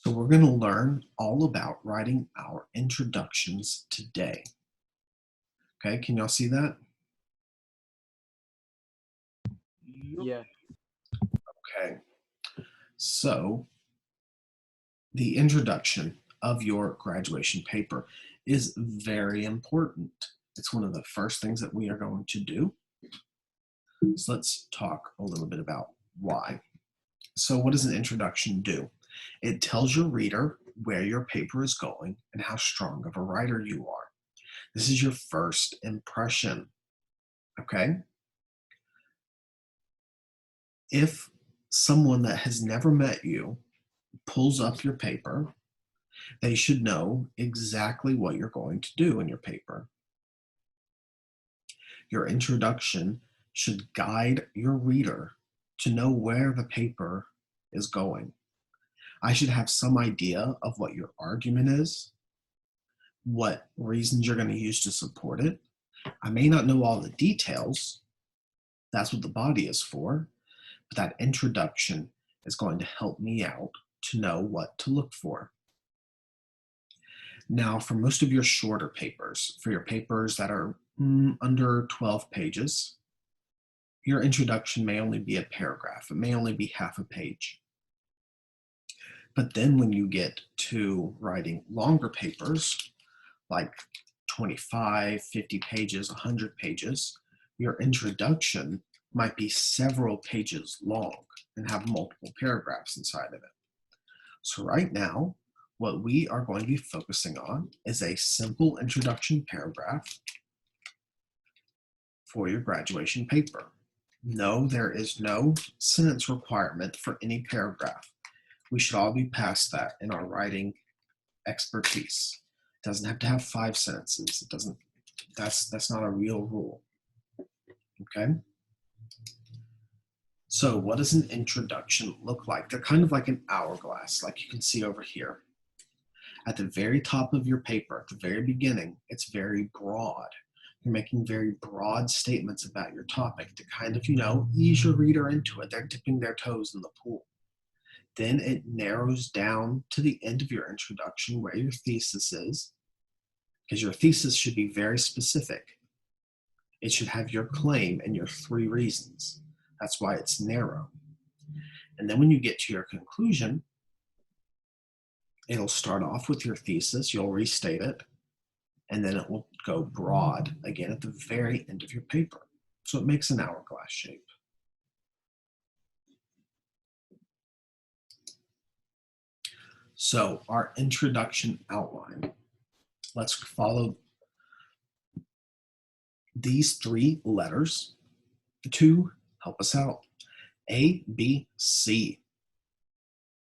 So we're going to learn all about writing our introductions today. Okay, can y'all see that? Yeah. Okay, so the introduction of your graduation paper is very important. It's one of the first things that we are going to do. So let's talk a little bit about why. So what does an introduction do? It tells your reader where your paper is going and how strong of a writer you are. This is your first impression, okay? If someone that has never met you pulls up your paper, they should know exactly what you're going to do in your paper. Your introduction should guide your reader to know where the paper is going. I should have some idea of what your argument is, what reasons you're going to use to support it. I may not know all the details. That's what the body is for. But that introduction is going to help me out to know what to look for. Now, for most of your shorter papers, for your papers that are under 12 pages, your introduction may only be a paragraph. It may only be half a page. But then when you get to writing longer papers, like 25, 50 pages, 100 pages, your introduction might be several pages long and have multiple paragraphs inside of it. So right now, what we are going to be focusing on is a simple introduction paragraph for your graduation paper. No, there is no sentence requirement for any paragraph. We should all be past that in our writing expertise. It doesn't have to have 5 sentences. It doesn't, that's not a real rule. Okay? So what does an introduction look like? They're kind of like an hourglass, like you can see over here. At the very top of your paper, at the very beginning, it's very broad. You're making very broad statements about your topic to kind of, ease your reader into it. They're dipping their toes in the pool. Then it narrows down to the end of your introduction where your thesis is, because your thesis should be very specific. It should have your claim and your 3 reasons. That's why it's narrow. And then when you get to your conclusion, it'll start off with your thesis, you'll restate it, and then it will go broad again at the very end of your paper. So it makes an hourglass shape. So our introduction outline, let's follow these 3 letters to help us out. A, B, C.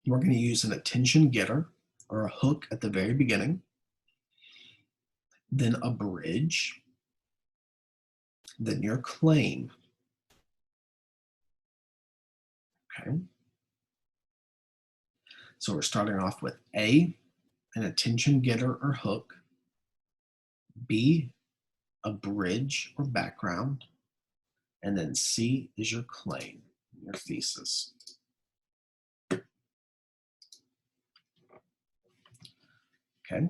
We're going to use an attention getter or a hook at the very beginning, then a bridge, then your claim. Okay. So we're starting off with A, an attention getter or hook, B, a bridge or background, and then C is your claim, your thesis. Okay,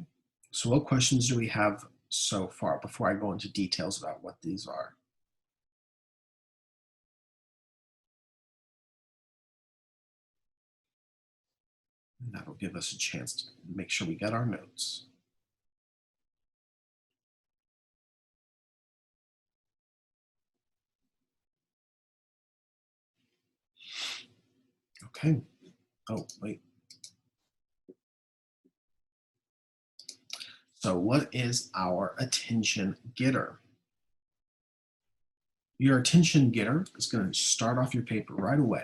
so what questions do we have so far before I go into details about what these are? And that'll give us a chance to make sure we get our notes. Okay. Oh, wait. So what is our attention getter? Your attention getter is going to start off your paper right away.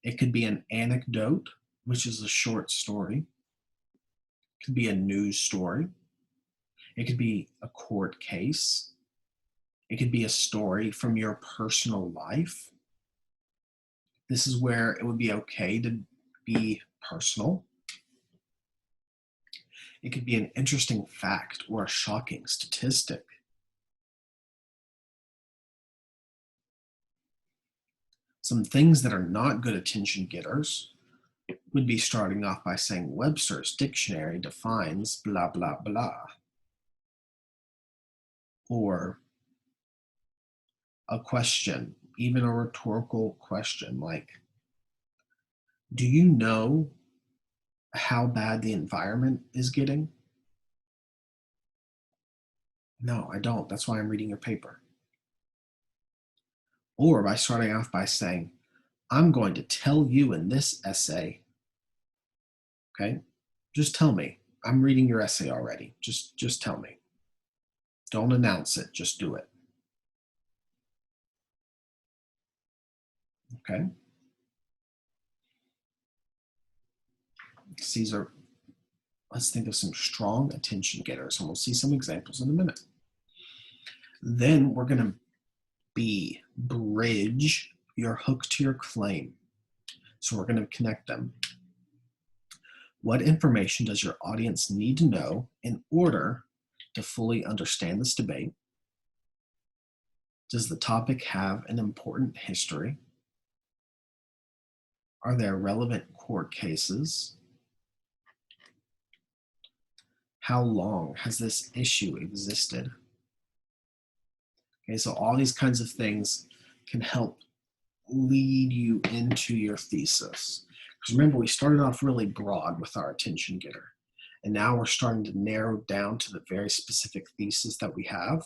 It could be an anecdote, which is a short story. It could be a news story. It could be a court case. It could be a story from your personal life. This is where it would be okay to be personal. It could be an interesting fact or a shocking statistic. Some things that are not good attention getters would be starting off by saying Webster's dictionary defines blah, blah, blah. Or a question, even a rhetorical question like, do you know how bad the environment is getting? No, I don't. That's why I'm reading your paper. Or by starting off by saying, I'm going to tell you in this essay, okay? Just tell me. I'm reading your essay already. Just tell me. Don't announce it, just do it. Okay? These are, let's think of some strong attention getters, and we'll see some examples in a minute. Then we're going to bridge your hook to your claim. So we're going to connect them. What information does your audience need to know in order to fully understand this debate? Does the topic have an important history? Are there relevant court cases? How long has this issue existed? Okay, so all these kinds of things can help lead you into your thesis. Because remember, we started off really broad with our attention getter, and now we're starting to narrow down to the very specific thesis that we have.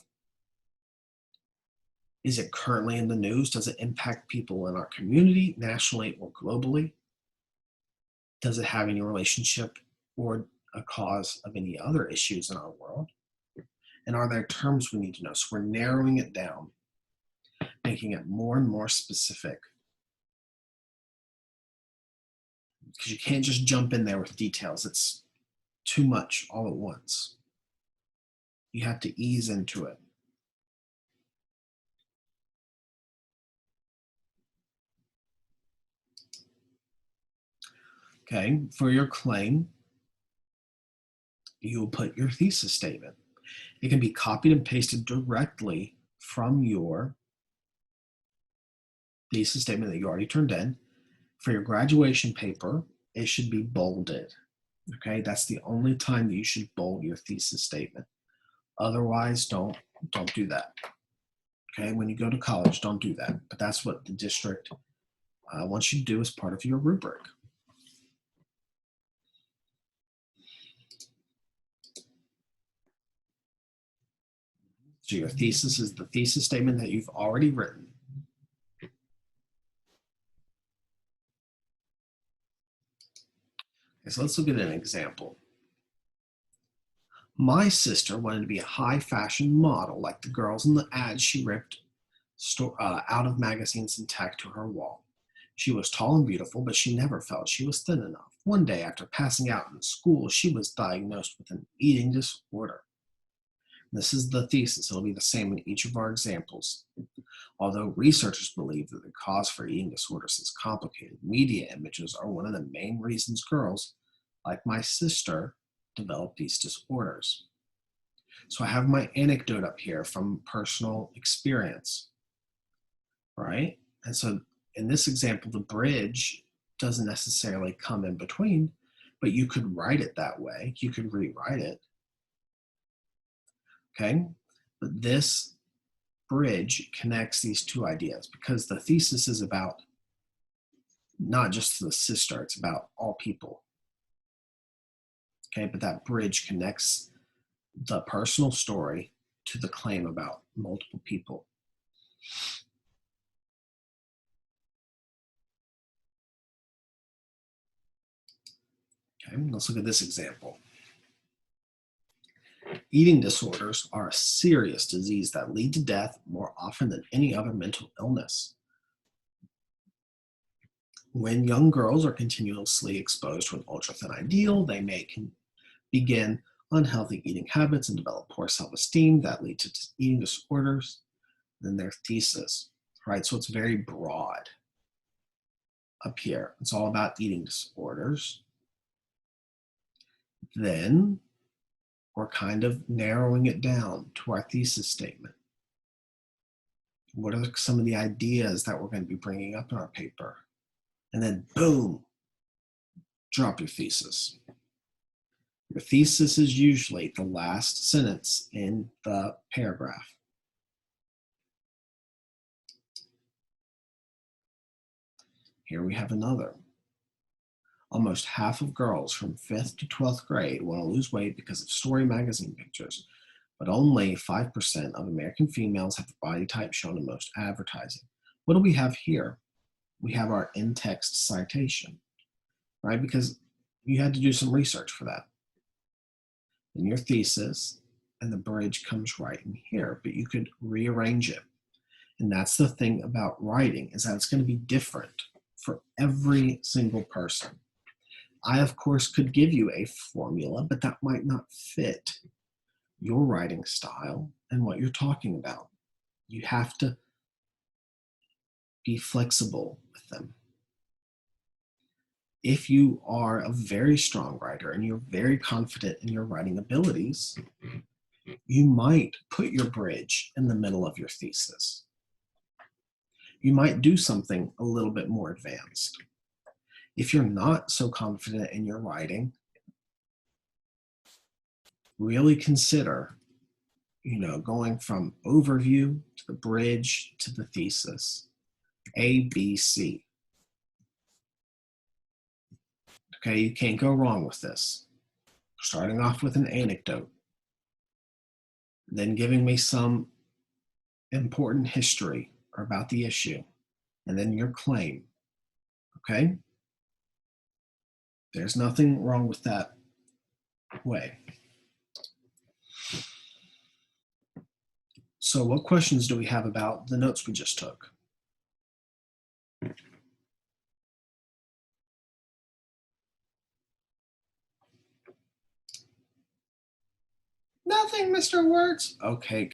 Is it currently in the news? Does it impact people in our community, nationally or globally? Does it have any relationship or a cause of any other issues in our world? And are there terms we need to know? So we're narrowing it down, making it more and more specific. Because you can't just jump in there with details. It's too much all at once. You have to ease into it. Okay, for your claim, you will put your thesis statement. It can be copied and pasted directly from your thesis statement that you already turned in. For your graduation paper, it should be bolded. Okay, that's the only time that you should bold your thesis statement. Otherwise, don't do that. Okay, when you go to college, don't do that. But that's what the district wants you to do as part of your rubric. So your thesis is the thesis statement that you've already written. Okay, so let's look at an example. My sister wanted to be a high fashion model like the girls in the ads she ripped out of magazines and tacked to her wall. She was tall and beautiful, but she never felt she was thin enough. One day, after passing out in school, she was diagnosed with an eating disorder. This is the thesis. It'll be the same in each of our examples. Although researchers believe that the cause for eating disorders is complicated, media images are one of the main reasons girls, like my sister, develop these disorders. So I have my anecdote up here from personal experience, right? And so in this example, the bridge doesn't necessarily come in between, but you could write it that way. You could rewrite it. Okay, but this bridge connects these two ideas because the thesis is about not just the sister, it's about all people. Okay, but that bridge connects the personal story to the claim about multiple people. Okay, let's look at this example. Eating disorders are a serious disease that lead to death more often than any other mental illness. When young girls are continuously exposed to an ultra-thin ideal, they may begin unhealthy eating habits and develop poor self-esteem that lead to eating disorders. Then their thesis, right? So it's very broad up here. It's all about eating disorders. Then we're kind of narrowing it down to our thesis statement. What are some of the ideas that we're going to be bringing up in our paper? And then boom, drop your thesis. Your thesis is usually the last sentence in the paragraph. Here we have another. Almost half of girls from 5th to 12th grade want to lose weight because of story magazine pictures, but only 5% of American females have the body type shown in most advertising. What do we have here? We have our in-text citation, right? Because you had to do some research for that. In your thesis, and the bridge comes right in here, but you could rearrange it. And that's the thing about writing, is that it's going to be different for every single person. I, of course, could give you a formula, but that might not fit your writing style and what you're talking about. You have to be flexible with them. If you are a very strong writer and you're very confident in your writing abilities, you might put your bridge in the middle of your thesis. You might do something a little bit more advanced. If you're not so confident in your writing, really consider, going from overview to the bridge to the thesis. A, B, C. Okay, you can't go wrong with this. Starting off with an anecdote, then giving me some important history or about the issue, and then your claim. Okay? There's nothing wrong with that way. So what questions do we have about the notes we just took? Nothing, Mr. Words. Okay,